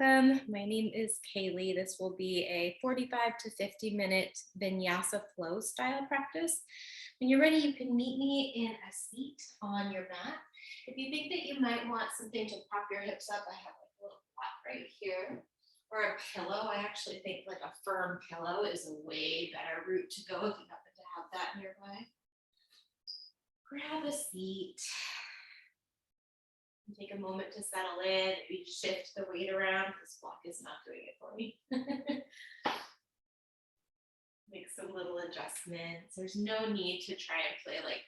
welcome. My name is Kailey. This will be a 45 to 50-minute Vinyasa Flow style practice. When you're ready, you can meet me in a seat on your mat. If you think that you might want something to prop your hips up, I have a little pot right here, or a pillow. I actually think like a firm pillow is a way better route to go if you happen to have that nearby. Grab a seat. Take a moment to settle in, maybe shift the weight around. This block is not doing it for me. Make some little adjustments. There's no need to try and play like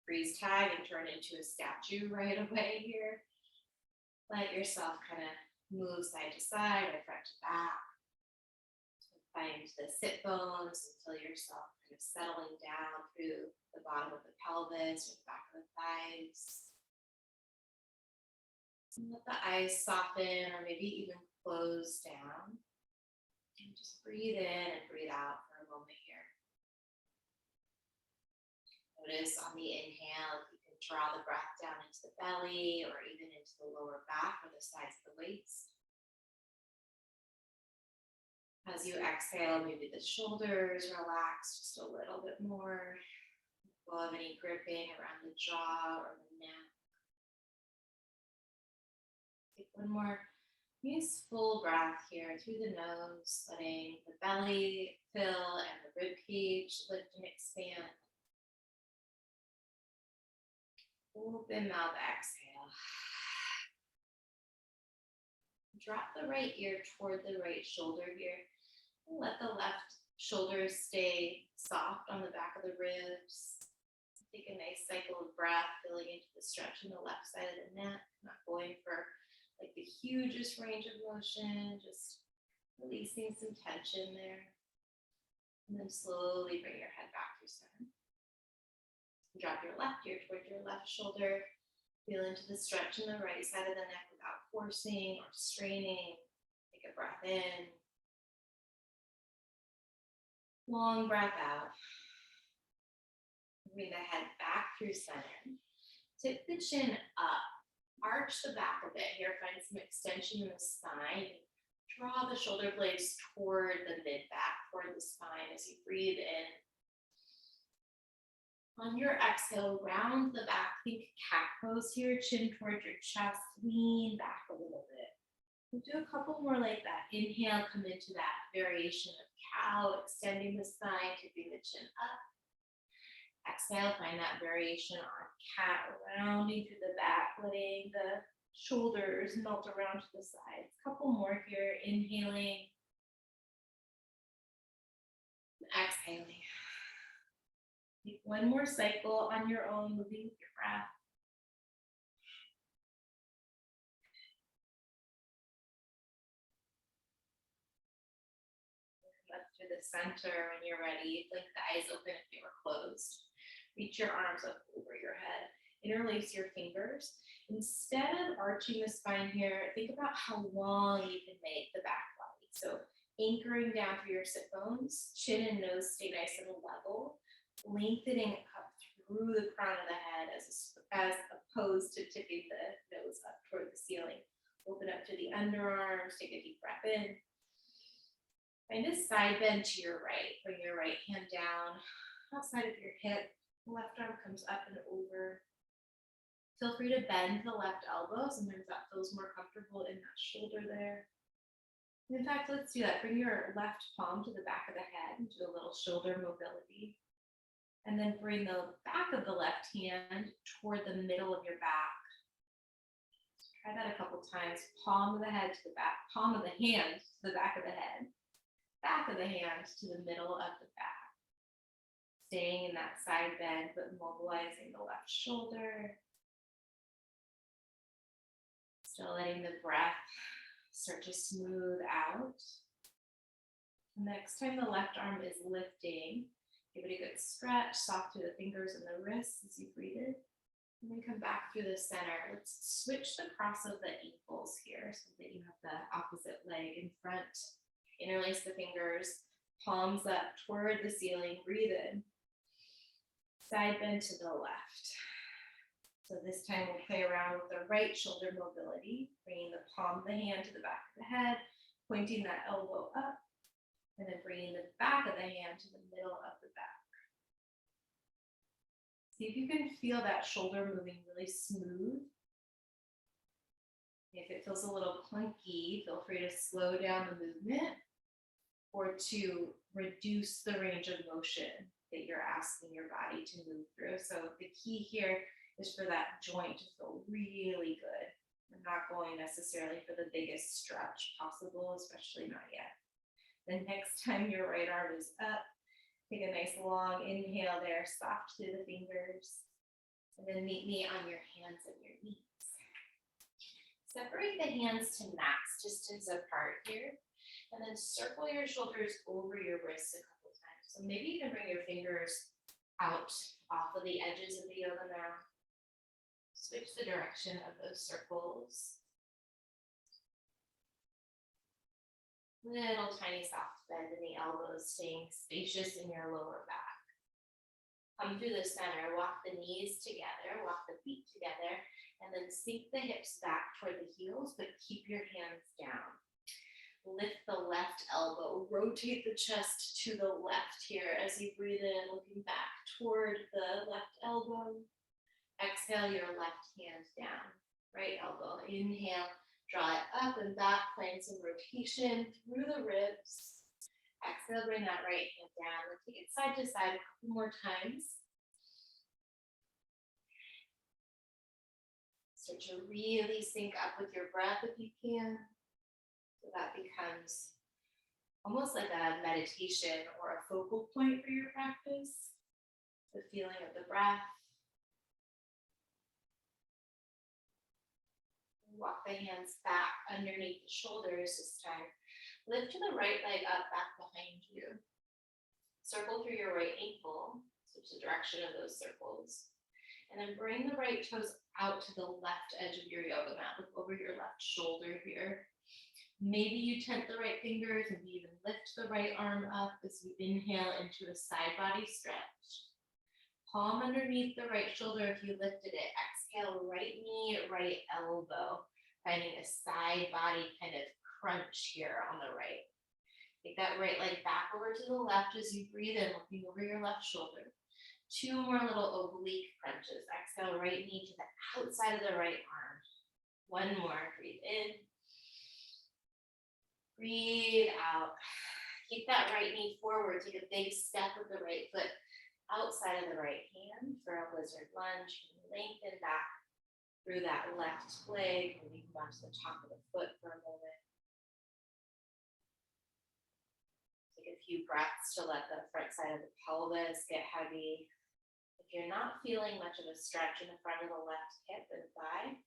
freeze tag and turn into a statue right away here. Let yourself kind of move side to side or front to back. Find the sit bones and feel yourself kind of settling down through the bottom of the pelvis or the back of the thighs. Let the eyes soften or maybe even close down. And just breathe in and breathe out for a moment here. Notice on the inhale, if you can draw the breath down into the belly or even into the lower back or the sides of the waist. As you exhale, maybe the shoulders relax just a little bit more. We'll have any gripping around the jaw or the neck. Take one more nice full breath here through the nose, letting the belly fill and the rib cage lift and expand. Open mouth exhale. Drop the right ear toward the right shoulder here. And let the left shoulder stay soft on the back of the ribs. Take a nice cycle of breath, filling into the stretch on the left side of the neck. Not going for like the hugest range of motion, just releasing some tension there. And then slowly bring your head back to center. Drop your left ear toward your left shoulder. Feel into the stretch in the right side of the neck without forcing or straining. Take a breath in. Long breath out. Bring the head back through center. Tip the chin up. Arch the back a bit here, find some extension in the spine. Draw the shoulder blades toward the mid-back, toward the spine as you breathe in. On your exhale, round the back, think cat pose here, chin towards your chest, lean back a little bit. We'll do a couple more like that. Inhale, come into that variation of cow, extending the spine, tipping the chin up. Exhale, find that variation on cat, rounding through the back, letting the shoulders melt around to the sides. Couple more here, inhaling, exhaling. Take one more cycle on your own, moving with your breath. Up to the center when you're ready. Blink the eyes open if they were closed. Reach your arms up over your head. Interlace your fingers. Instead of arching the spine here, think about how long you can make the back body. So anchoring down through your sit bones, chin and nose stay nice and level, lengthening up through the crown of the head as opposed to tipping the nose up toward the ceiling. Open up to the underarms, take a deep breath in. Find a side bend to your right. Bring your right hand down outside of your hip. Left arm comes up and over. Feel free to bend the left elbow. Sometimes that feels more comfortable in that shoulder there. In fact, let's do that. Bring your left palm to the back of the head and do a little shoulder mobility. And then bring the back of the left hand toward the middle of your back. So try that a couple times. Palm of the head to the back, palm of the hand to the back of the head, back of the hand to the middle of the back. Staying in that side bend, but mobilizing the left shoulder. Still letting the breath start to smooth out. Next time the left arm is lifting, give it a good stretch, soft through the fingers and the wrists as you breathe in. And then come back through the center. Let's switch the cross of the ankles here so that you have the opposite leg in front. Interlace the fingers, palms up toward the ceiling, breathe in. Side bend to the left. So this time we'll play around with the right shoulder mobility, bringing the palm of the hand to the back of the head, pointing that elbow up, and then bringing the back of the hand to the middle of the back. See if you can feel that shoulder moving really smooth. If it feels a little clunky, feel free to slow down the movement or to reduce the range of motion that you're asking your body to move through. So the key here is for that joint to feel really good. We're not going necessarily for the biggest stretch possible, especially not yet. The next time your right arm is up, take a nice long inhale there, soft through the fingers, and then meet me on your hands and your knees. Separate the hands to max distance apart here, and then circle your shoulders over your wrists a couple times. So maybe you can bring your fingers out off of the edges of the yoga mat. Switch the direction of those circles. Little tiny soft bend in the elbows, staying spacious in your lower back. Come through the center, walk the knees together, walk the feet together, and then sink the hips back toward the heels, but keep your hands down. Lift the left elbow, rotate the chest to the left here as you breathe in, looking back toward the left elbow. Exhale your left hand down, right elbow. Inhale, draw it up and back, playing some rotation through the ribs. Exhale, bring that right hand down. Let's take it side to side a couple more times. Start to really sync up with your breath if you can. So that becomes almost like a meditation or a focal point for your practice. The feeling of the breath. Walk the hands back underneath the shoulders this time. Lift the right leg up back behind you. Circle through your right ankle, switch the direction of those circles. And then bring the right toes out to the left edge of your yoga mat. Look over your left shoulder here. Maybe you tent the right fingers and even lift the right arm up as you inhale into a side body stretch. Palm underneath the right shoulder if you lifted it. Exhale, right knee, right elbow. Finding a side body kind of crunch here on the right. Take that right leg back over to the left as you breathe in, looking over your left shoulder. 2 more little oblique crunches. Exhale, right knee to the outside of the right arm. 1 more, breathe in. Breathe out. Keep that right knee forward. Take a big step with the right foot outside of the right hand for a lizard lunge. Lengthen back through that left leg. And you can come to the top of the foot for a moment. Take a few breaths to let the front side of the pelvis get heavy. If you're not feeling much of a stretch in the front of the left hip and thigh,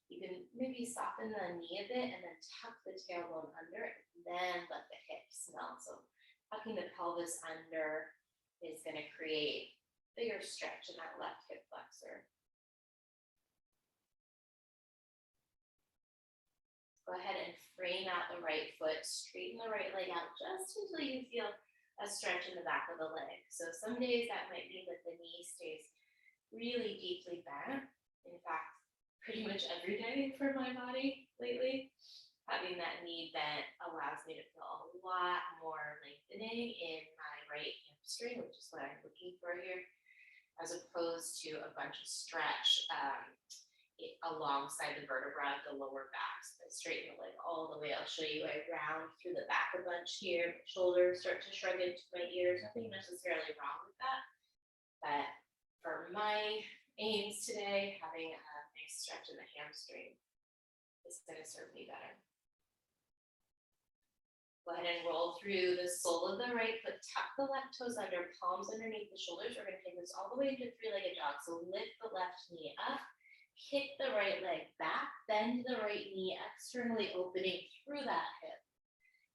you can maybe soften the knee a bit and then tuck the tailbone under and then let the hips melt. So tucking the pelvis under is going to create bigger stretch in that left hip flexor. Go ahead and frame out the right foot, straighten the right leg out just until you feel a stretch in the back of the leg. So some days that might mean that the knee stays really deeply bent. In fact, pretty much every day for my body lately, having that knee bent allows me to feel a lot more lengthening in my right hamstring, which is what I'm looking for here, as opposed to a bunch of stretch alongside the vertebra of the lower back. So I straighten the leg all the way. I'll show you. I round through the back a bunch here. My shoulders start to shrug into my ears. Nothing necessarily wrong with that. But for my aims today, having a nice stretch in the hamstring is going to serve me better. Go ahead and roll through the sole of the right foot. Tuck the left toes under, palms underneath the shoulders. We're going to take this all the way into 3-legged dog. So lift the left knee up. Kick the right leg back, bend the right knee externally opening through that hip.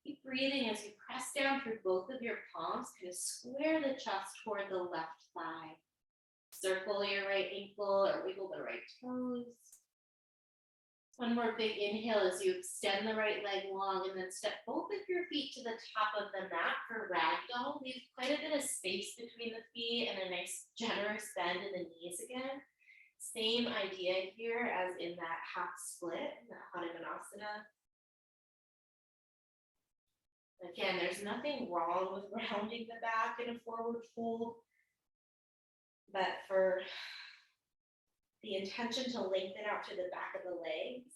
Keep breathing as you press down through both of your palms, kind of square the chest toward the left thigh. Circle your right ankle or wiggle the right toes. 1 more big inhale as you extend the right leg long and then step both of your feet to the top of the mat for ragdoll. Leave quite a bit of space between the feet and a nice generous bend in the knees again. Same idea here as in that half split, that Hanumanasana. Again, there's nothing wrong with rounding the back in a forward fold, but for the intention to lengthen out to the back of the legs,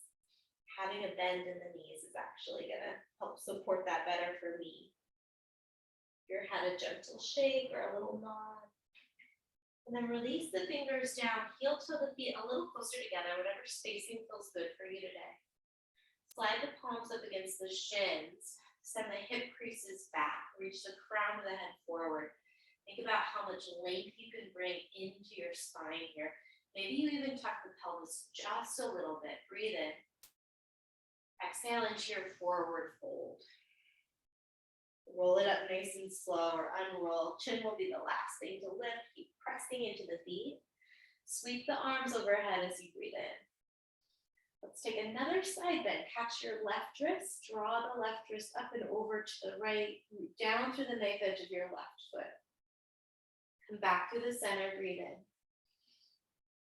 having a bend in the knees is actually gonna help support that better for me. Your head a gentle shake or a little nod. And then release the fingers down, heel to the feet a little closer together, whatever spacing feels good for you today. Slide the palms up against the shins, send the hip creases back, reach the crown of the head forward. Think about how much length you can bring into your spine here. Maybe you even tuck the pelvis just a little bit. Breathe in. Exhale into your forward fold. Roll it up nice and slow or unroll. Chin will be the last thing to lift. Keep pressing into the feet. Sweep the arms overhead as you breathe in. Let's take another side bend. Catch your left wrist. Draw the left wrist up and over to the right. Down through the knife edge of your left foot. Come back to the center. Breathe in.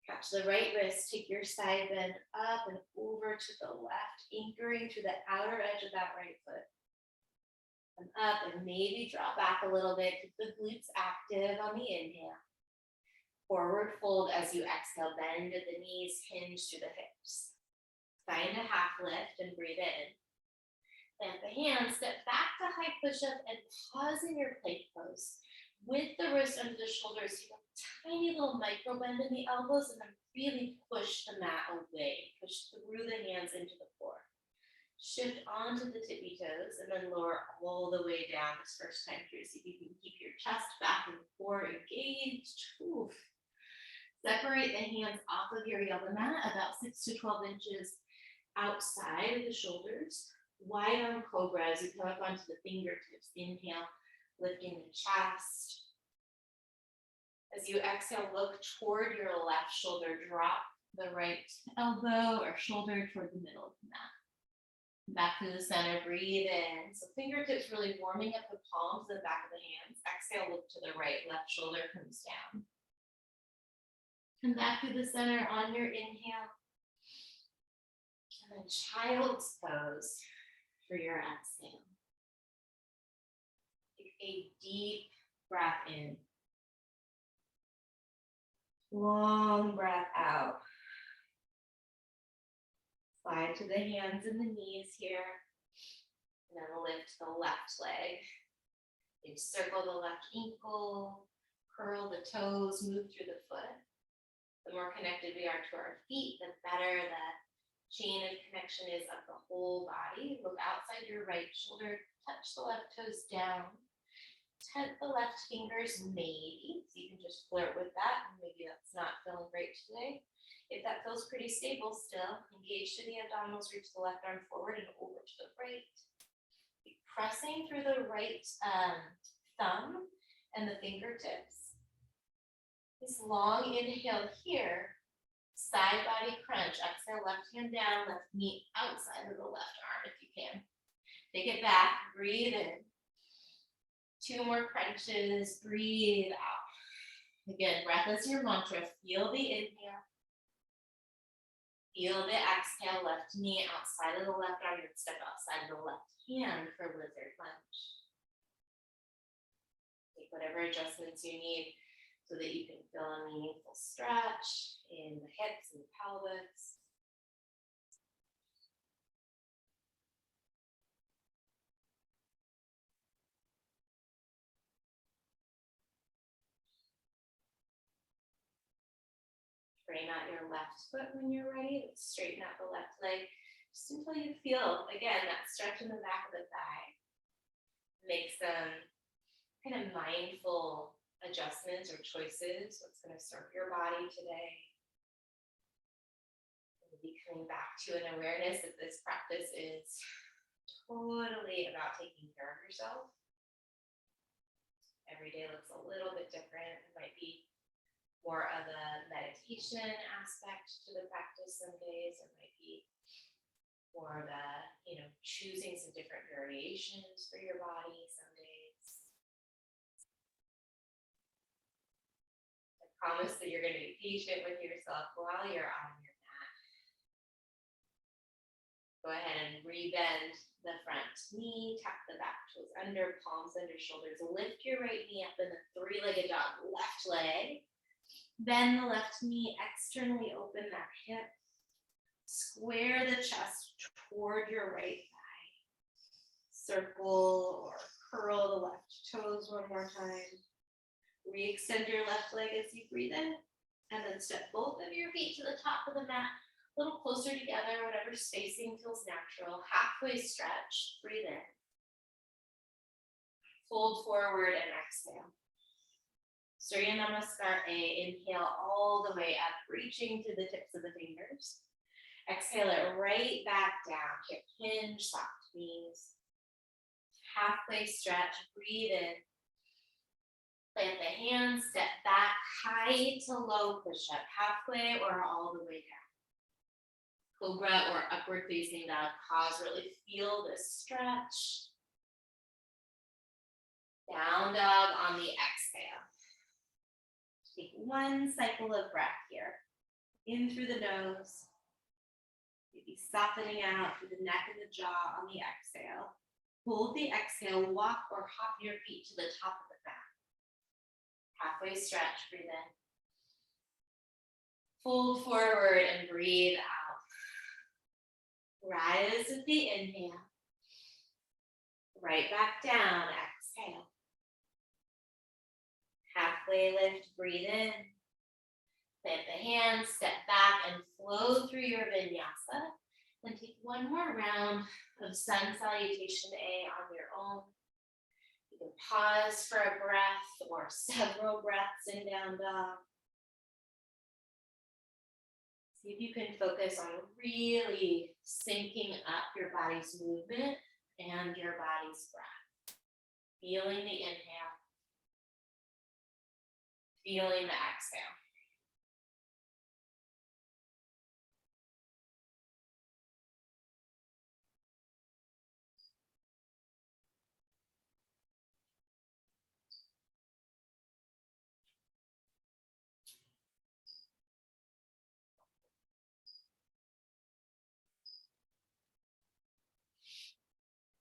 Catch the right wrist. Take your side bend up and over to the left, anchoring to the outer edge of that right foot. And up and maybe draw back a little bit. Keep the glutes active on the inhale. Forward fold as you exhale. Bend at the knees, hinge to the hips. Find a half lift and breathe in. Plant the hands, step back to high push-up and pause in your plank pose. With the wrist under the shoulders, you have a tiny little micro bend in the elbows and then really push the mat away. Push through the hands into the floor. Shift onto the tippy toes and then lower all the way down this first time through. See if you can keep your chest back and core engaged. Oof. Separate the hands off of your yoga mat about 6 to 12 inches outside of the shoulders. Wide arm cobra as you come up onto the fingertips. Inhale, lifting the chest. As you exhale, look toward your left shoulder. Drop the right elbow or shoulder toward the middle of the mat. Back to the center, breathe in. So fingertips really warming up the palms and the back of the hands. Exhale, look to the right, left shoulder comes down. Come back to the center on your inhale. And then child's pose for your exhale. Take a deep breath in. Long breath out. Slide to the hands and the knees here. And then lift the left leg. Encircle the left ankle. Curl the toes. Move through the foot. The more connected we are to our feet, the better the chain of connection is of the whole body. Look outside your right shoulder. Touch the left toes down. Tent the left fingers, maybe. So you can just flirt with that. Maybe that's not feeling great today. If that feels pretty stable still, engage to the abdominals, reach the left arm forward and over to the right. Keep pressing through the right thumb and the fingertips. This long inhale here, side body crunch. Exhale, left hand down, left knee outside of the left arm if you can. Take it back, breathe in. 2 more crunches, breathe out. Again, breath is your mantra. Feel the inhale. Feel the exhale, left knee outside of the left arm, and step outside of the left hand for lizard lunge. Take whatever adjustments you need so that you can feel a meaningful stretch in the hips and the pelvis. Straighten out your left foot when you're ready. Let's straighten out the left leg just until you feel, again, that stretch in the back of the thigh. Make some kind of mindful adjustments or choices. What's going to serve your body today. Maybe coming back to an awareness that this practice is totally about taking care of yourself. Every day looks a little bit different. It might be more of a meditation aspect to the practice some days. It might be more of a, choosing some different variations for your body some days. The Promise that you're going to be patient with yourself while you're on your mat. Go ahead and rebend the front knee, tuck the back toes under, palms under shoulders. Lift your right knee up in the three-legged dog, left leg. Bend the left knee, externally open that hip. Square the chest toward your right thigh. Circle or curl the left toes one more time. Re-extend your left leg as you breathe in, and then step both of your feet to the top of the mat, a little closer together, whatever spacing feels natural. Halfway stretch, breathe in. Fold forward and exhale. Surya Namaskar A, inhale all the way up, reaching to the tips of the fingers. Exhale it right back down, hip hinge, soft knees. Halfway stretch, breathe in. Plant the hands, step back, high to low push-up, halfway or all the way down. Cobra or upward facing dog, pause, really feel this stretch. Down dog on the exhale. Take one cycle of breath here. In through the nose. Maybe softening out through the neck and the jaw on the exhale. Hold the exhale, walk or hop your feet to the top of the mat. Halfway stretch, breathe in. Fold forward and breathe out. Rise with the inhale. Right back down, exhale. Halfway lift, breathe in. Plant the hands, step back and flow through your vinyasa. Then take one more round of sun salutation A on your own. You can pause for a breath or several breaths in down dog. See if you can focus on really syncing up your body's movement and your body's breath. Feeling the inhale. Feeling the exhale.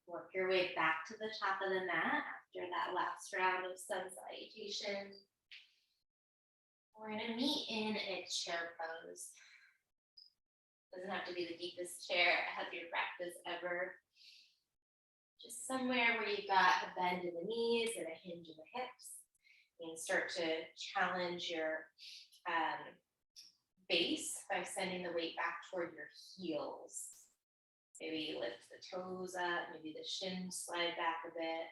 Work your way back to the top of the mat after that last round of sun salutation. We're going to meet in a chair pose. Doesn't have to be the deepest chair of your practice ever. Just somewhere where you've got a bend in the knees and a hinge in the hips. You can start to challenge your base by sending the weight back toward your heels. Maybe lift the toes up, maybe the shins slide back a bit.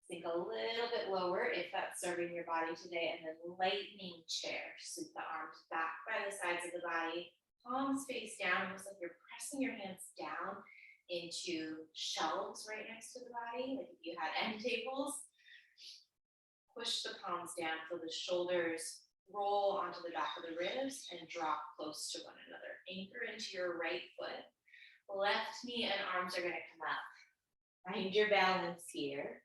Sink a little bit lower if that's serving your body today, and then lightning chair. Sweep the arms back by the sides of the body, palms face down, almost like you're pressing your hands down into shelves right next to the body, like if you had end tables. Push the palms down, feel the shoulders roll onto the back of the ribs and drop close to one another. Anchor into your right foot. Left knee and arms are going to come up. Find your balance here.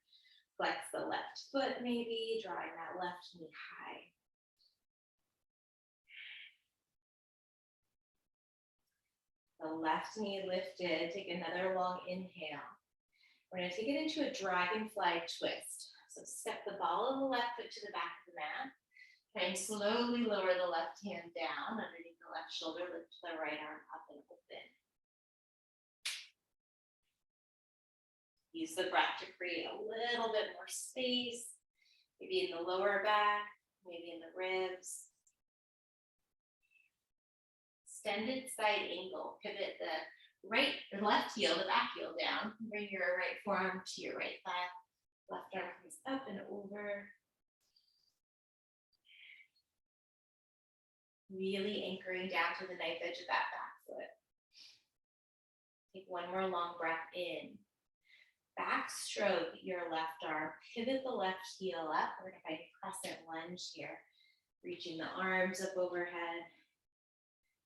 Flex the left foot maybe, drawing that left knee high. The left knee lifted. Take another long inhale. We're going to take it into a dragonfly twist. So step the ball of the left foot to the back of the mat. Try and slowly lower the left hand down underneath the left shoulder. Lift the right arm up and open. Use the breath to create a little bit more space, maybe in the lower back, maybe in the ribs. Extended side angle. Pivot the right or left heel, the back heel down. Bring your right forearm to your right thigh. Left arm comes up and over. Really anchoring down to the knife edge of that back foot. Take one more long breath in. Backstroke your left arm, pivot the left heel up. We're going to find crescent lunge here, reaching the arms up overhead.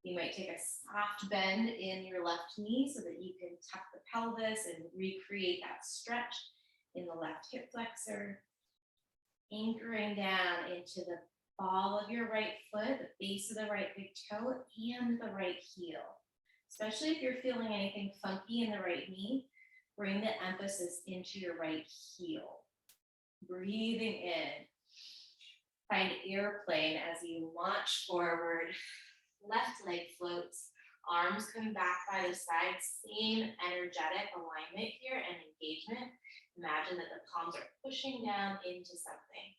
You might take a soft bend in your left knee so that you can tuck the pelvis and recreate that stretch in the left hip flexor. Anchoring down into the ball of your right foot, the base of the right big toe, and the right heel. Especially if you're feeling anything funky in the right knee, bring the emphasis into your right heel. Breathing in. Find airplane as you launch forward. Left leg floats. Arms come back by the side. Same energetic alignment here and engagement. Imagine that the palms are pushing down into something.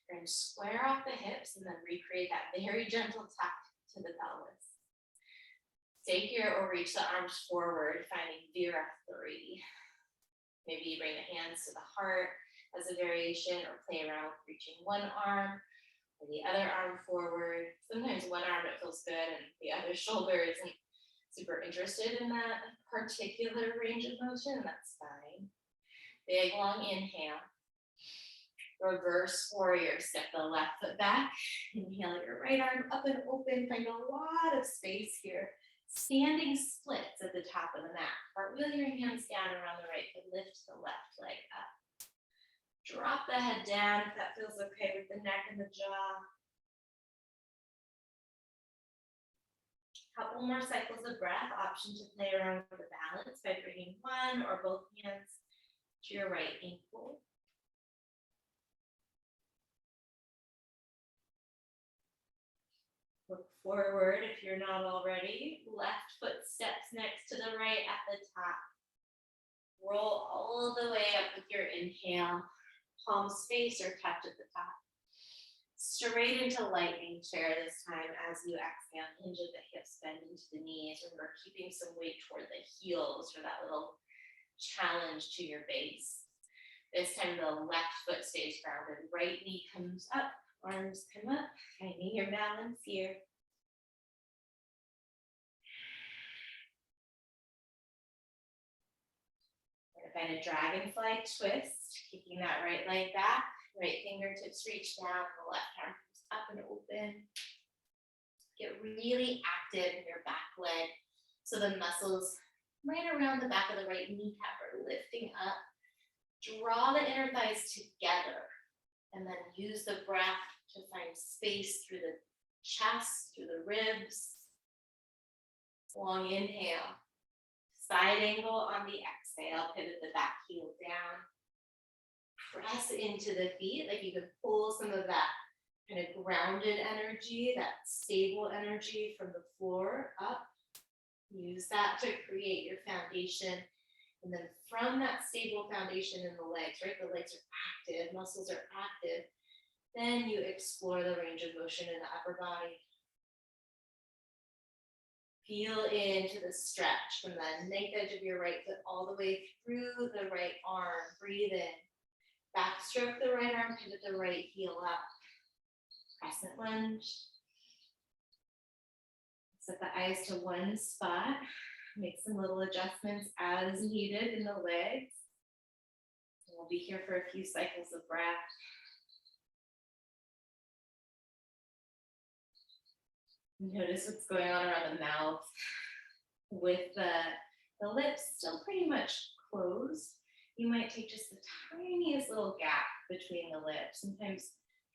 You're going to square off the hips and then recreate that very gentle tuck to the pelvis. Stay here or reach the arms forward, finding Vira 3. Maybe you bring the hands to the heart as a variation, or play around with reaching one arm or the other arm forward. Sometimes one arm it feels good and the other shoulder isn't super interested in that particular range of motion, and that's fine. Big long inhale. Reverse warrior, step the left foot back. Inhale your right arm up and open, find a lot of space here. Standing splits at the top of the mat. Cartwheel your hands down around the right foot, lift the left leg up. Drop the head down if that feels okay with the neck and the jaw. Couple more cycles of breath. Option to play around with the balance by bringing one or both hands to your right ankle. Look forward if you're not already. Left foot steps next to the right at the top. Roll all the way up with your inhale. Palms face or touch at the top. Straight into lightning chair this time as you exhale. Hinge at the hips, bend into the knees. Remember, keeping some weight toward the heels for that little challenge to your base. This time the left foot stays grounded. Right knee comes up. Arms come up, finding your balance here. We're going to find a dragonfly twist, kicking that right leg back, right fingertips reach down, the left arm comes up and open. Get really active in your back leg, so the muscles right around the back of the right kneecap are lifting up. Draw the inner thighs together. And then use the breath to find space through the chest, through the ribs. Long inhale. Side angle on the exhale. Pivot the back heel down. Press into the feet like you can pull some of that kind of grounded energy, that stable energy from the floor up. Use that to create your foundation. And then from that stable foundation in the legs, right? The legs are active, muscles are active. Then you explore the range of motion in the upper body. Feel into the stretch from the knife edge of your right foot all the way through the right arm. Breathe in. Backstroke the right arm, pivot the right heel up. Crescent lunge. Set the eyes to one spot. Make some little adjustments as needed in the legs. And we'll be here for a few cycles of breath. Notice what's going on around the mouth with the lips still pretty much closed. You might take just the tiniest little gap between the lips. Sometimes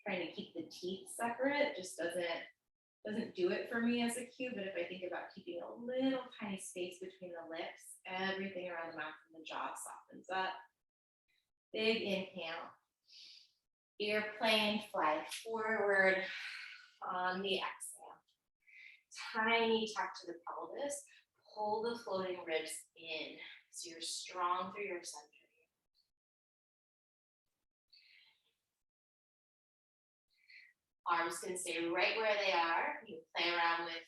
trying to keep the teeth separate just doesn't do it for me as a cue, but if I think about keeping a little tiny space between the lips, everything around the mouth and the jaw softens up. Big inhale. Airplane, fly forward on the exhale. Tiny tuck to the pelvis. Pull the floating ribs in so you're strong through your center. Arms can stay right where they are. You play around with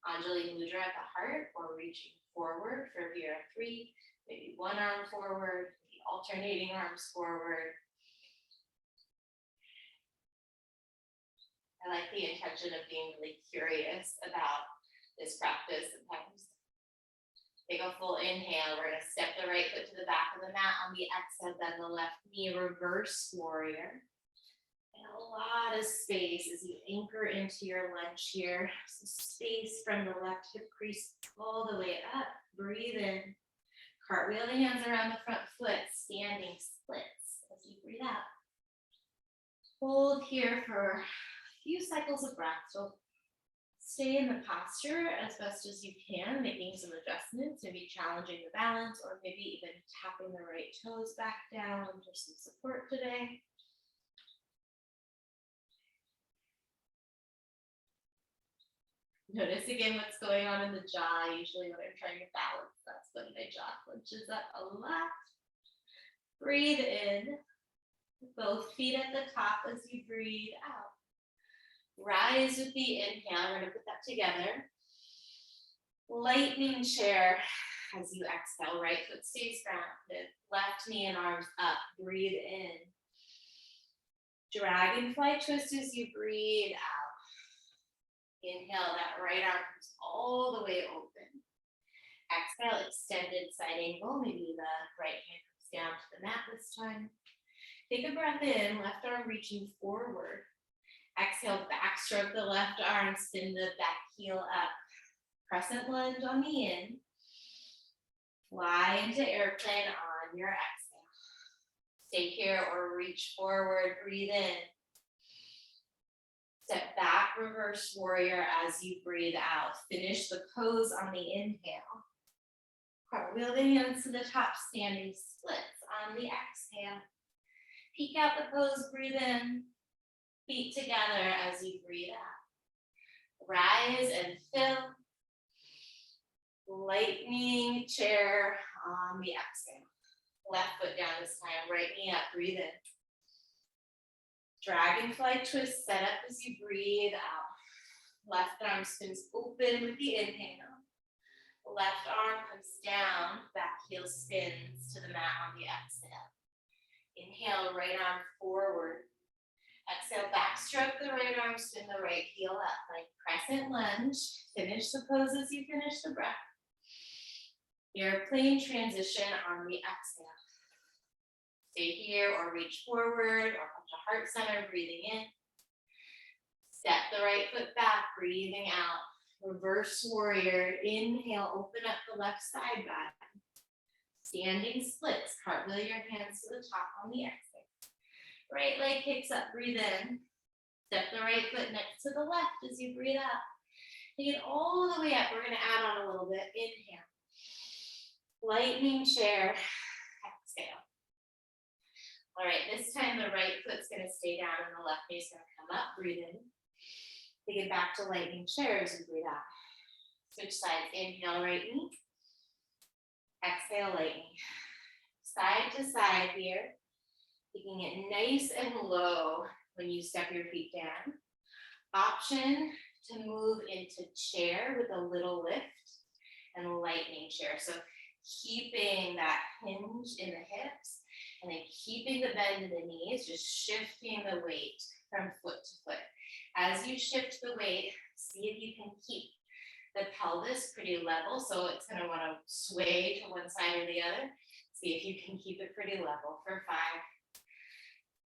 Anjali Mudra at the heart or reaching forward for Vira 3. Maybe one arm forward, maybe alternating arms forward. I like the intention of being really curious about this practice sometimes. Take a full inhale. We're going to step the right foot to the back of the mat. On the exhale, bend the left knee, reverse warrior. And a lot of space as you anchor into your lunge here. So space from the left hip crease all the way up. Breathe in. Cartwheel the hands around the front foot. Standing splits as you breathe out. Hold here for few cycles of breath. So stay in the posture as best as you can, making some adjustments, maybe challenging the balance, or maybe even tapping the right toes back down for some support today. Notice again what's going on in the jaw. Usually when I'm trying to balance, that's when my jaw clenches up a lot. Breathe in, both feet at the top as you breathe out. Rise with the inhale. We're going to put that together. Lightning chair as you exhale. Right foot stays grounded. Left knee and arms up. Breathe in. Dragonfly twist as you breathe out. Inhale, that right arm comes all the way open. Exhale, extended side angle. Maybe the right hand comes down to the mat this time. Take a breath in, left arm reaching forward. Exhale, backstroke the left arm, spin the back heel up. Crescent lunge on the in. Fly into airplane on your exhale. Stay here or reach forward, breathe in. Step back, reverse warrior as you breathe out. Finish the pose on the inhale. Cartwheel the hands to the top, standing splits on the exhale. Peek out the pose, breathe in. Feet together as you breathe out. Rise and fill. Lightning chair on the exhale. Left foot down this time, right knee up, breathe in. Dragonfly twist, set up as you breathe out. Left arm spins open with the inhale. Left arm comes down, back heel spins to the mat on the exhale. Inhale, right arm forward. Exhale, backstroke the right arm, spin the right heel up like crescent lunge. Finish the pose as you finish the breath. Airplane transition on the exhale. Stay here or reach forward or come to heart center, breathing in. Step the right foot back, breathing out. Reverse warrior, inhale, open up the left side back. Standing splits, cartwheel your hands to the top on the exhale. Right leg kicks up, breathe in. Step the right foot next to the left as you breathe out. Take it all the way up. We're going to add on a little bit. Inhale. Lightning chair. Exhale. All right, this time the right foot's going to stay down and the left knee's going to come up. Breathe in. Take it back to lightning chair as you breathe out. Switch sides. Inhale, right knee. Exhale, lightning. Side to side here. Taking it nice and low when you step your feet down. Option to move into chair with a little lift and lightning chair. So keeping that hinge in the hips and then keeping the bend in the knees, just shifting the weight from foot to foot. As you shift the weight, see if you can keep the pelvis pretty level. So it's going to want to sway to one side or the other. See if you can keep it pretty level for 5.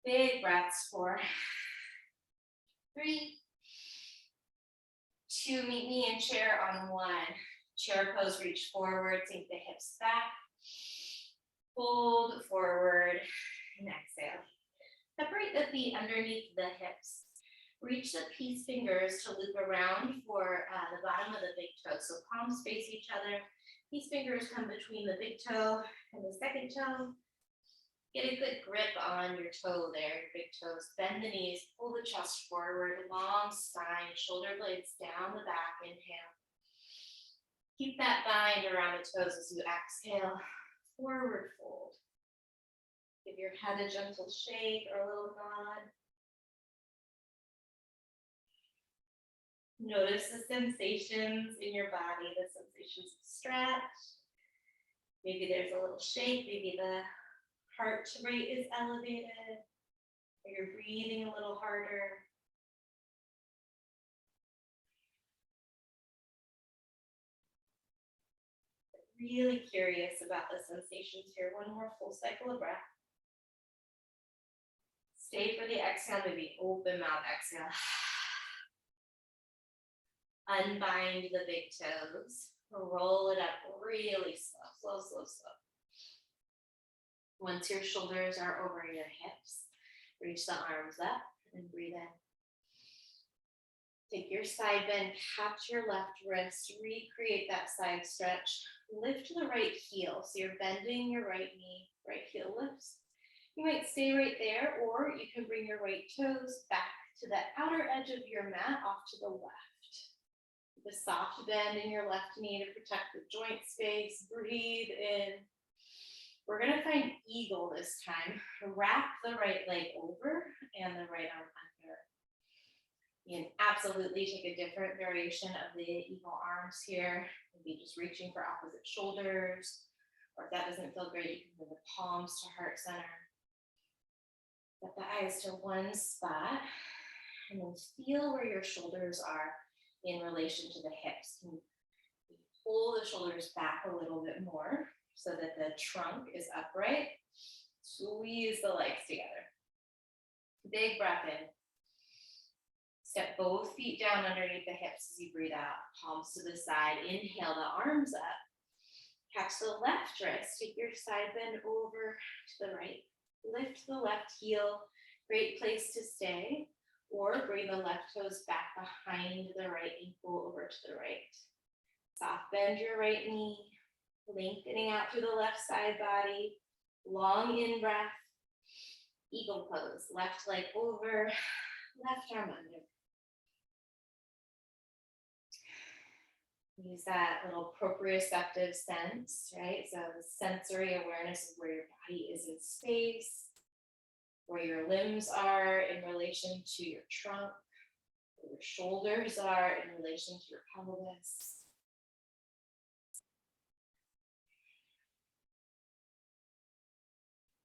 Big breaths. 4, 3, 2, meet me in chair on 1. Chair pose, reach forward, sink the hips back. Fold forward and exhale. Separate the feet underneath the hips. Reach the peace fingers to loop around for the bottom of the big toe. So palms face each other. Peace fingers come between the big toe and the second toe. Get a good grip on your toe there, your big toes. Bend the knees, pull the chest forward, long spine, shoulder blades down the back. Inhale. Keep that bind around the toes as you exhale. Forward fold. Give your head a gentle shake or a little nod. Notice the sensations in your body, the sensations of stretch. Maybe there's a little shake, maybe the heart rate is elevated, or you're breathing a little harder. Really curious about the sensations here. One more full cycle of breath. Stay for the exhale, maybe open mouth exhale. Unbind the big toes. Roll it up really slow. Once your shoulders are over your hips, reach the arms up and breathe in. Take your side bend, catch your left wrist, recreate that side stretch. Lift the right heel. So you're bending your right knee, right heel lifts. You might stay right there, or you can bring your right toes back to the outer edge of your mat off to the left. The soft bend in your left knee to protect the joint space. Breathe in. We're going to find eagle this time. Wrap the right leg over and the right arm under. You can absolutely take a different variation of the eagle arms here. Maybe just reaching for opposite shoulders, or if that doesn't feel great, you can move the palms to heart center. Set the eyes to one spot, and then feel where your shoulders are in relation to the hips. Can you pull the shoulders back a little bit more so that the trunk is upright? Squeeze the legs together. Big breath in. Step both feet down underneath the hips as you breathe out. Palms to the side. Inhale the arms up. Catch the left wrist. Take your side bend over to the right. Lift the left heel. Great place to stay. Or bring the left toes back behind the right ankle over to the right. Soft bend your right knee. Lengthening out through the left side body. Long in breath. Eagle pose. Left leg over. Left arm under. Use that little proprioceptive sense, right? So the sensory awareness of where your body is in space, where your limbs are in relation to your trunk, where your shoulders are in relation to your pelvis.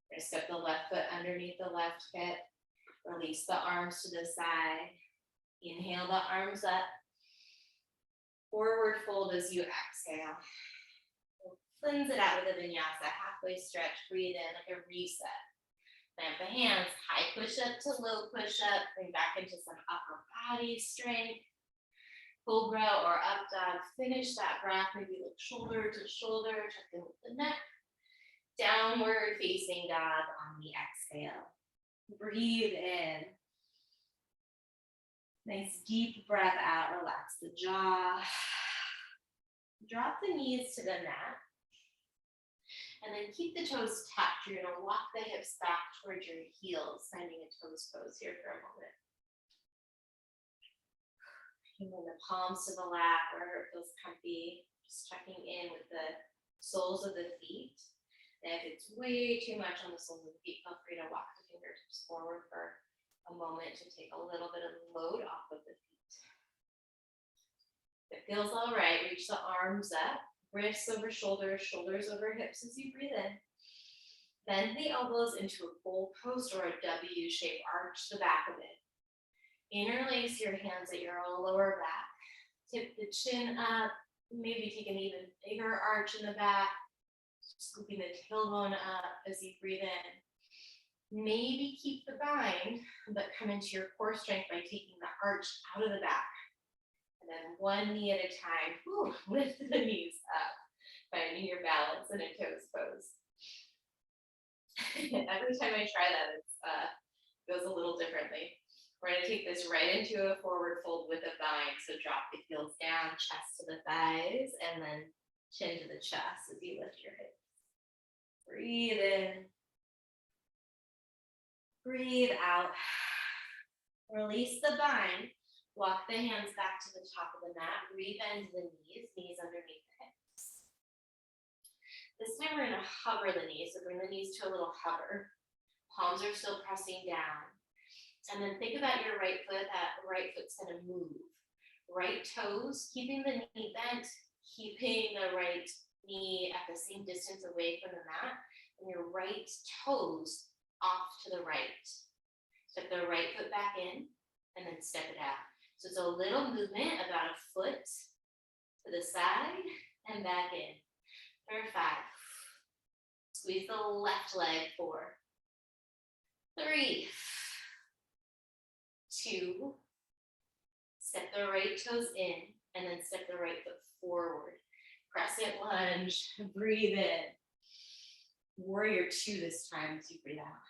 We're gonna step the left foot underneath the left hip. Release the arms to the side. Inhale the arms up. Forward fold as you exhale. Cleanse it out with a vinyasa, halfway stretch. Breathe in like a reset. Plant the hands, high push up to low push up. Bring back into some upper body strength. Cobra or up dog. Finish that breath. Maybe look shoulder to shoulder. Check in with the neck. Downward facing dog on the exhale. Breathe in. Nice deep breath out. Relax the jaw. Drop the knees to the mat. And then keep the toes tucked. You're going to walk the hips back towards your heels, finding a toes pose here for a moment. And then the palms to the lap where it feels comfy. Just checking in with the soles of the feet. And if it's way too much on the soles of the feet, feel free to walk the fingertips forward for a moment to take a little bit of the load off of the feet. If it feels all right, reach the arms up. Wrists over shoulders, shoulders over hips as you breathe in. Bend the elbows into a bowl post or a W shape. Arch the back of it. Interlace your hands at your lower back. Tip the chin up. Maybe take an even bigger arch in the back. Scooping the tailbone up as you breathe in. Maybe keep the bind, but come into your core strength by taking the arch out of the back. And then one knee at a time, lift the knees up, finding your balance in a toes pose. Every time I try that, it goes a little differently. We're going to take this right into a forward fold with a bind. So drop the heels down, chest to the thighs, and then chin to the chest as you lift your hips. Breathe in. Breathe out. Release the bind. Walk the hands back to the top of the mat. Rebend the knees, knees underneath the hips. This time we're going to hover the knees. So bring the knees to a little hover. Palms are still pressing down. And then think about your right foot. That right foot's going to move. Right toes, keeping the knee bent, keeping the right knee at the same distance away from the mat. And your right toes off to the right. Step the right foot back in and then step it out. So it's a little movement, about a foot to the side and back in. For 5. Squeeze the left leg. 4, 3, 2. Step the right toes in and then step the right foot forward. Crescent lunge, breathe in. Warrior 2 this time as you breathe out.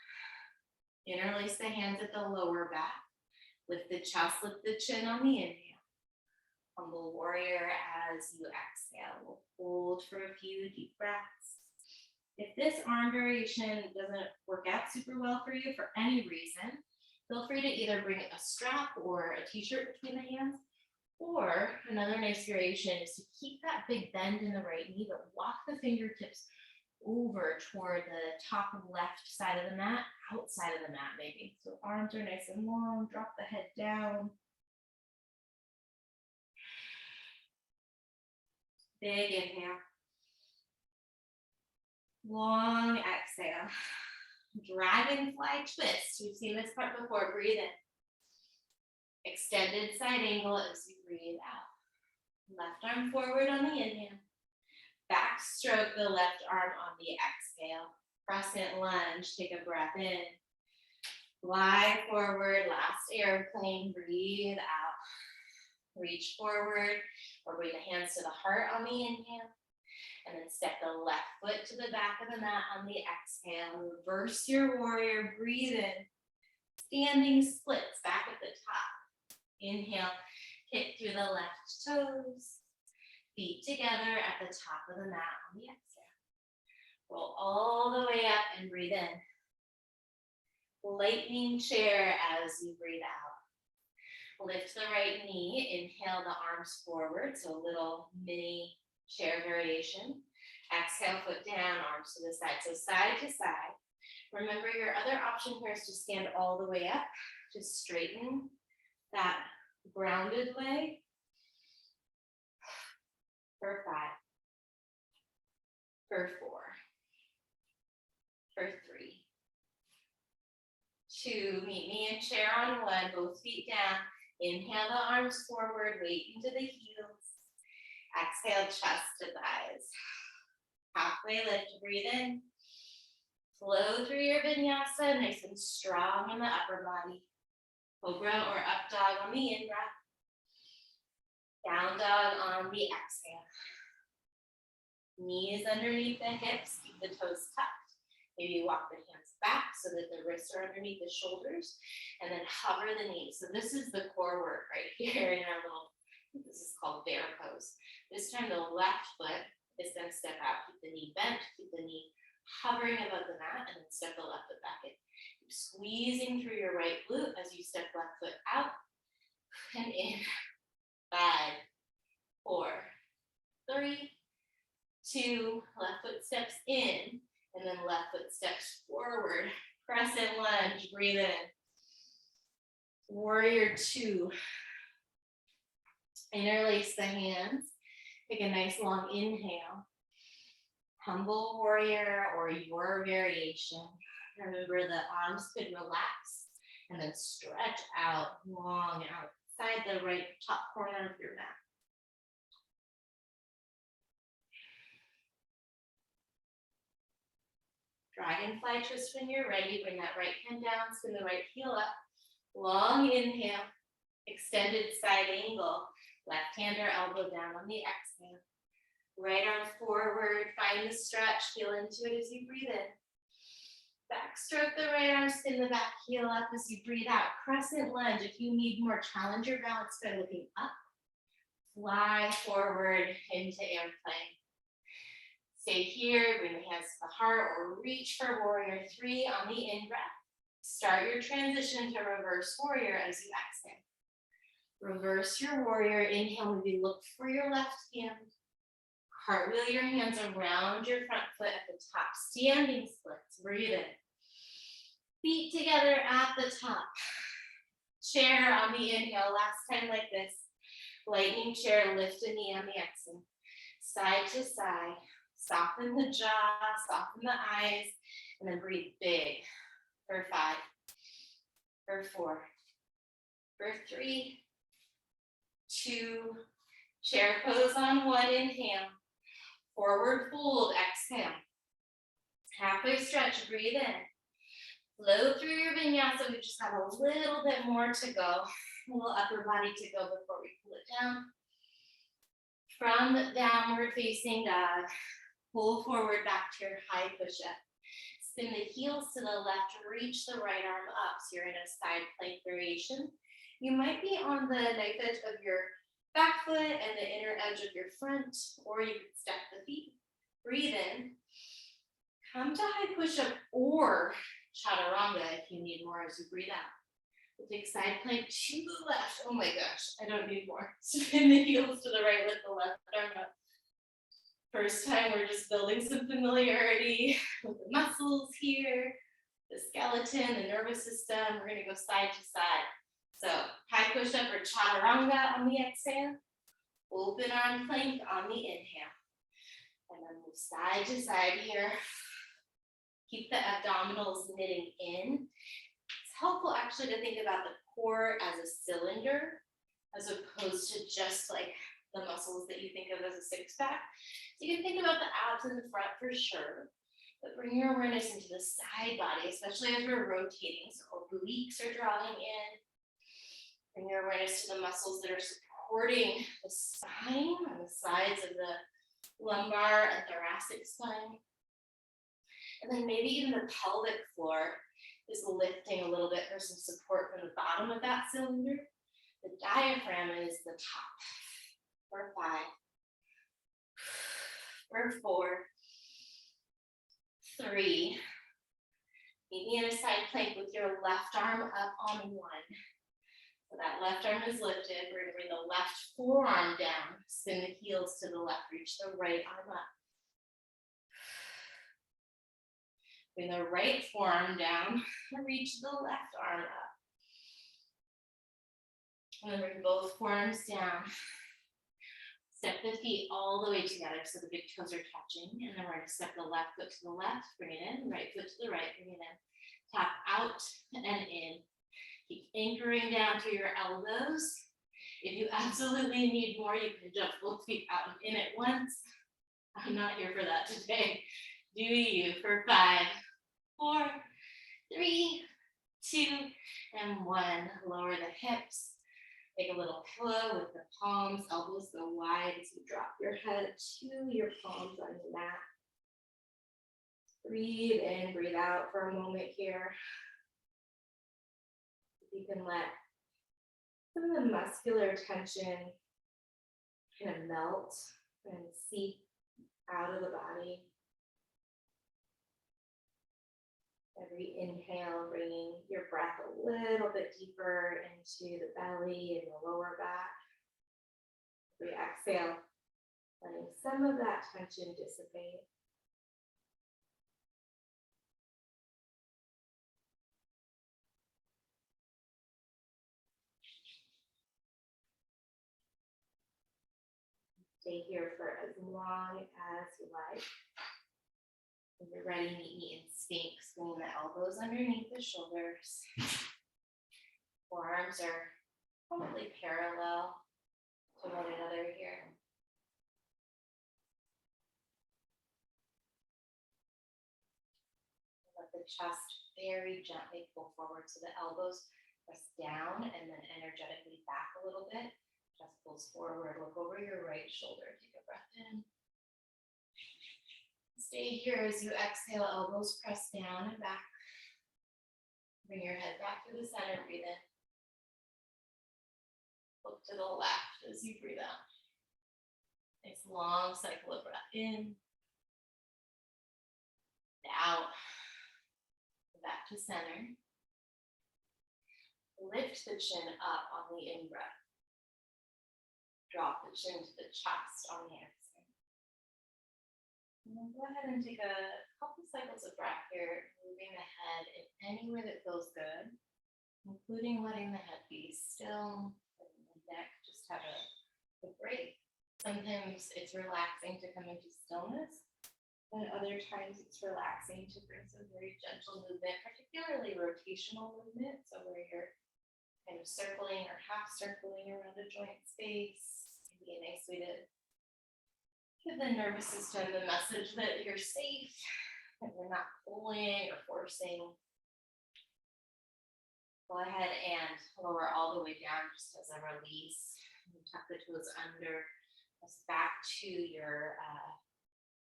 Interlace the hands at the lower back. Lift the chest, lift the chin on the inhale. Humble warrior as you exhale. We'll hold for a few deep breaths. If this arm variation doesn't work out super well for you for any reason, feel free to either bring a strap or a t-shirt between the hands, or another nice variation is to keep that big bend in the right knee, but walk the fingertips over toward the top left side of the mat, outside of the mat maybe. So arms are nice and long, drop the head down. Big inhale. Long exhale. Dragonfly twist. You've seen this part before. Breathe in. Extended side angle as you breathe out. Left arm forward on the inhale. Backstroke the left arm on the exhale. Crescent lunge. Take a breath in. Fly forward. Last airplane. Breathe out. Reach forward or bring the hands to the heart on the inhale. And then step the left foot to the back of the mat on the exhale. Reverse your warrior. Breathe in. Standing splits back at the top. Inhale. Kick through the left toes. Feet together at the top of the mat on the exhale. Roll all the way up and breathe in. Lightning chair as you breathe out. Lift the right knee. Inhale the arms forward. So a little mini chair variation. Exhale, foot down, arms to the side. So side to side. Remember, your other option here is to stand all the way up. Just straighten that grounded leg. For 5. For 4. For 3. 2. Meet me in chair on 1. Both feet down. Inhale the arms forward. Weight into the heels. Exhale, chest to thighs. Halfway lift, breathe in. Flow through your vinyasa, nice and strong in the upper body. Cobra or up dog on the in-breath. Down dog on the exhale. Knees underneath the hips, keep the toes tucked. Maybe walk the hands back so that the wrists are underneath the shoulders, and then hover the knees. So this is the core work right here in our little, this is called bear pose. This time the left foot is going to step out. Keep the knee bent, keep the knee hovering above the mat, and then step the left foot back in. Keep squeezing through your right glute as you step left foot out and in. 5, 4, 3, 2, left foot steps in, and then left foot steps forward. Crescent lunge, breathe in. Warrior 2. Interlace the hands. Take a nice long inhale. Humble warrior or your variation. Remember the arms could relax and then stretch out long outside the right top corner of your mat. Dragonfly twist when you're ready. Bring that right hand down, spin the right heel up. Long inhale, extended side angle. Left hand or elbow down on the exhale. Right arm forward, find the stretch, feel into it as you breathe in. Backstroke the right arm, spin the back heel up as you breathe out. Crescent lunge. If you need more, challenge your balance by looking up. Fly forward into airplane. Stay here, bring the hands to the heart or reach for warrior 3 on the in-breath. Start your transition to reverse warrior as you exhale. Reverse your warrior. Inhale, maybe look for your left hand. Cartwheel your hands around your front foot at the top. Standing splits. Breathe in. Feet together at the top. Chair on the inhale. Last time like this. Lightning chair. Lift a knee on the exhale. Side to side. Soften the jaw. Soften the eyes. And then breathe big. For 5. For 4. For 3. 2. Chair pose on 1. Inhale. Forward fold. Exhale. Halfway stretch. Breathe in. Flow through your vinyasa. We just have a little bit more to go. A little upper body to go before we pull it down. From downward facing dog, pull forward back to your high push-up. Spin the heels to the left, reach the right arm up. So you're in a side plank variation. You might be on the knife edge of your back foot and the inner edge of your front, or you could step the feet. Breathe in. Come to high push-up or chaturanga if you need more as you breathe out. We'll take side plank to the left. Oh my gosh, I don't need more. Spin the heels to the right with the left arm up. First time, we're just building some familiarity with the muscles here, the skeleton, the nervous system. We're gonna go side to side. So high push-up or chaturanga on the exhale. Open arm plank on the inhale. And then move side to side here. Keep the abdominals knitting in. It's helpful actually to think about the core as a cylinder as opposed to just like the muscles that you think of as a six pack. So you can think about the abs in the front for sure, but bring your awareness into the side body, especially as we're rotating. So obliques are drawing in. Bring your awareness to the muscles that are supporting the spine on the sides of the lumbar and thoracic spine. And then maybe even the pelvic floor is lifting a little bit for some support from the bottom of that cylinder. The diaphragm is the top. For 5. For 4. 3. Maybe in a side plank with your left arm up on 1. So that left arm is lifted. We're gonna bring the left forearm down. Spin the heels to the left. Reach the right arm up. Bring the right forearm down, reach the left arm up. And then bring both forearms down. Step the feet all the way together so the big toes are touching. And then we're gonna step the left foot to the left, bring it in, right foot to the right, bring it in. Tap out and in. Keep anchoring down through your elbows. If you absolutely need more, you can jump both feet out and in at once. I'm not here for that today. Do you for 5, 4, 3, 2, and 1. Lower the hips. Take a little pillow with the palms, elbows go wide as you drop your head to your palms on the mat. Breathe in, breathe out for a moment here. You can let some of the muscular tension kind of melt and seep out of the body. Every inhale, bringing your breath a little bit deeper into the belly and the lower back. Every exhale, letting some of that tension dissipate. Stay here for as long as you like. When you're ready, meet me in sphinx, bringing the elbows underneath the shoulders. Forearms are probably parallel to one another here. Let the chest very gently pull forward so the elbows press down and then energetically back a little bit. Chest pulls forward, look over your right shoulder, take a breath in. Stay here as you exhale, elbows press down and back. Bring your head back to the center, breathe in. Look to the left as you breathe out. Nice long cycle of breath in, out, back to center. Lift the chin up on the in-breath. Drop the chin to the chest on the exhale. And then go ahead and take a couple cycles of breath here, moving the head in anywhere that feels good, including letting the head be still, and the neck just have a break. Sometimes it's relaxing to come into stillness, and other times it's relaxing to bring some very gentle movement, particularly rotational movement, so where you're kind of circling or half circling around a joint space can be a nice way to give the nervous system the message that you're safe, that you're not pulling or forcing. Go ahead and lower all the way down just as a release. Tuck the toes under, press back to your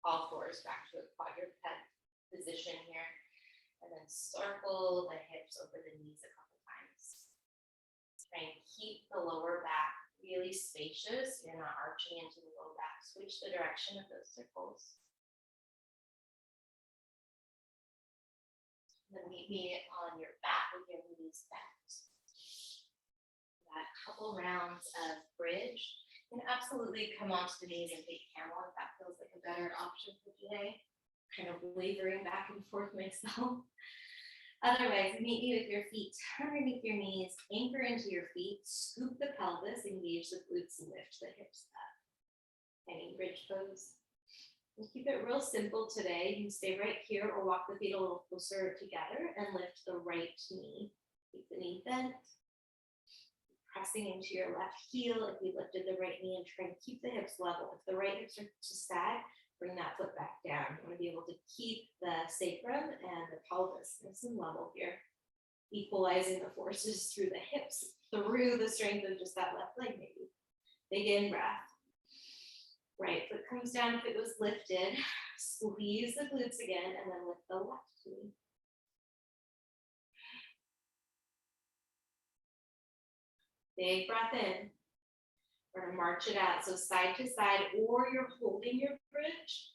all fours, back to a quadruped position here. And then circle the hips over the knees a couple times. Try and keep the lower back really spacious. You're not arching into the low back. Switch the direction of those circles. And then meet me on your back with your knees bent. Got a couple rounds of bridge. You can absolutely come onto the knees and take camel if that feels like a better option for today. Kind of wavering back and forth myself. Otherwise, meet me with your feet underneath your knees, anchor into your feet, scoop the pelvis, engage the glutes, lift the hips up. Any bridge pose. And keep it real simple today. You can stay right here or walk the feet a little closer together and lift the right knee. Keep the knee bent. Pressing into your left heel if you lifted the right knee, and try and keep the hips level. If the right hips are to sag, bring that foot back down. You want to be able to keep the sacrum and the pelvis nice and level here, equalizing the forces through the hips, through the strength of just that left leg maybe. Big in breath. Right foot comes down if it was lifted. Squeeze the glutes again, and then lift the left knee. Big breath in. We're going to march it out. So side to side, or you're holding your bridge,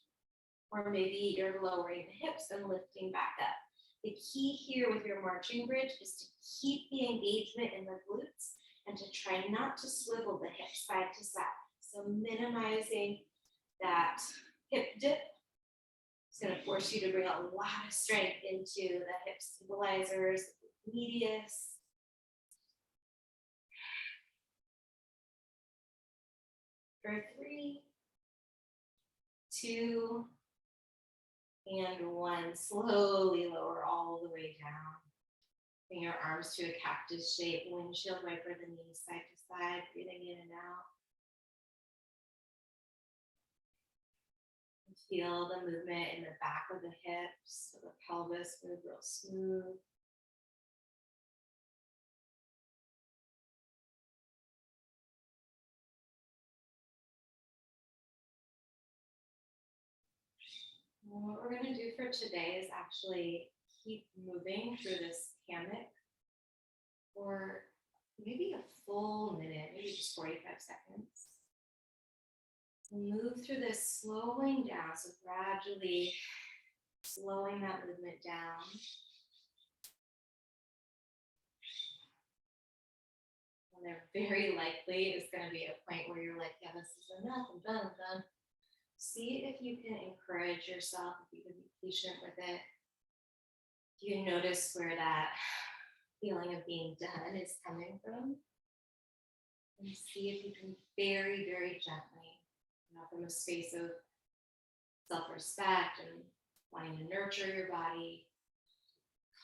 or maybe you're lowering the hips and lifting back up. The key here with your marching bridge is to keep the engagement in the glutes and to try not to swivel the hips side to side. So minimizing that hip dip. It's going to force you to bring a lot of strength into the hip stabilizers, medius. For 3, 2, and 1. Slowly lower all the way down. Bring your arms to a cactus shape, windshield wiper the knees side to side, breathing in and out. And feel the movement in the back of the hips, so the pelvis move real smooth. What we're going to do for today is actually keep moving through this hammock for maybe a full minute, maybe just 45 seconds. Move through this slowing down, so gradually slowing that movement down. And there very likely is going to be a point where you're like, yeah, this is enough, I'm done. See if you can encourage yourself, if you can be patient with it. You notice where that feeling of being done is coming from. And see if you can very, very gently, from a space of self-respect and wanting to nurture your body,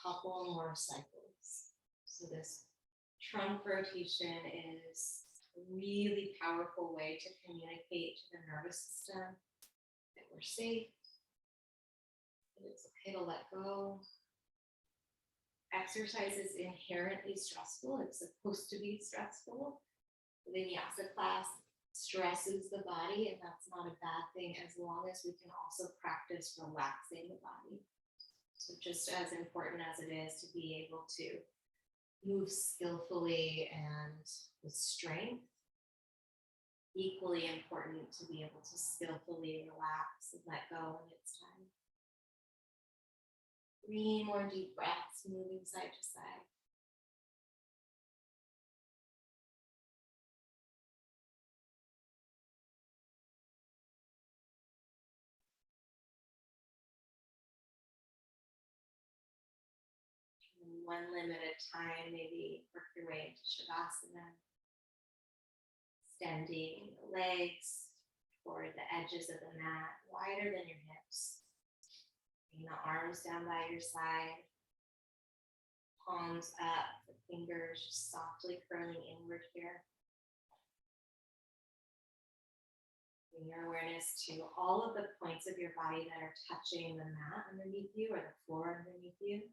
couple more cycles. So this trunk rotation is a really powerful way to communicate to the nervous system that we're safe, that it's okay to let go. Exercise is inherently stressful. It's supposed to be stressful. The Vinyasa class stresses the body, and that's not a bad thing as long as we can also practice relaxing the body. So just as important as it is to be able to move skillfully and with strength, equally important to be able to skillfully relax and let go when it's time. 3 more deep breaths, moving side to side. And 1 limb at a time, maybe work your way into Shavasana. Extending the legs toward the edges of the mat, wider than your hips. Bring the arms down by your side. Palms up, the fingers just softly curling inward here. Bring your awareness to all of the points of your body that are touching the mat underneath you or the floor underneath you.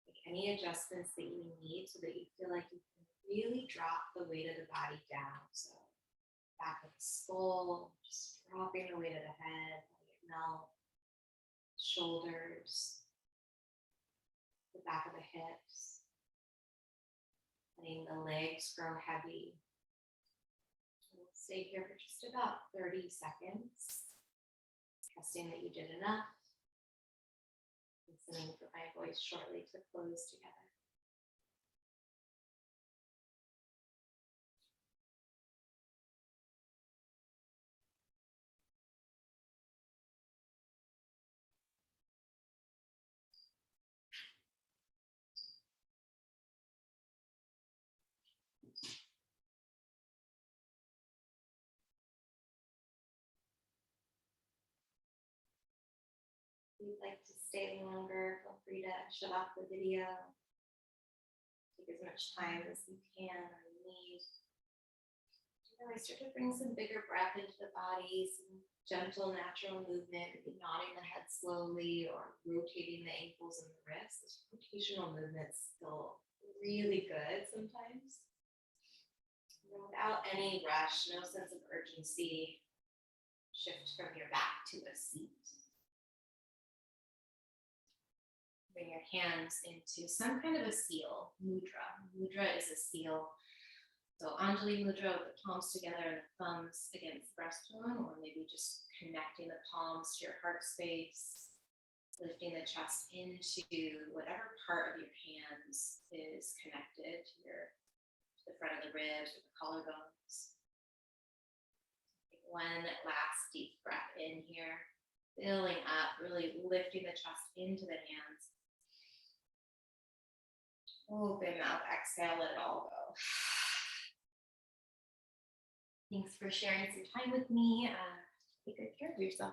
Make any adjustments that you need so that you feel like you can really drop the weight of the body down. So back of the skull, just dropping the weight of the head, letting it melt. Shoulders, the back of the hips. Letting the legs grow heavy. We'll stay here for just about 30 seconds. Trusting that you did enough. Listening for my voice shortly to close together. If you'd like to stay longer, feel free to shut off the video. Take as much time as you can or you need. I start to bring some bigger breath into the body, some gentle, natural movement, maybe nodding the head slowly or rotating the ankles and the wrists. This rotational movement's still really good sometimes. Without any rush, no sense of urgency. Shift from your back to a seat. Bring your hands into some kind of a seal, mudra. Mudra is a seal. So Anjali mudra with the palms together and the thumbs against the breastbone, or maybe just connecting the palms to your heart space, lifting the chest into whatever part of your hands is connected to the front of the ribs or the collarbones. Take one last deep breath in here, filling up, really lifting the chest into the hands. Open mouth, exhale, let it all go. Thanks for sharing some time with me. Take good care of yourself.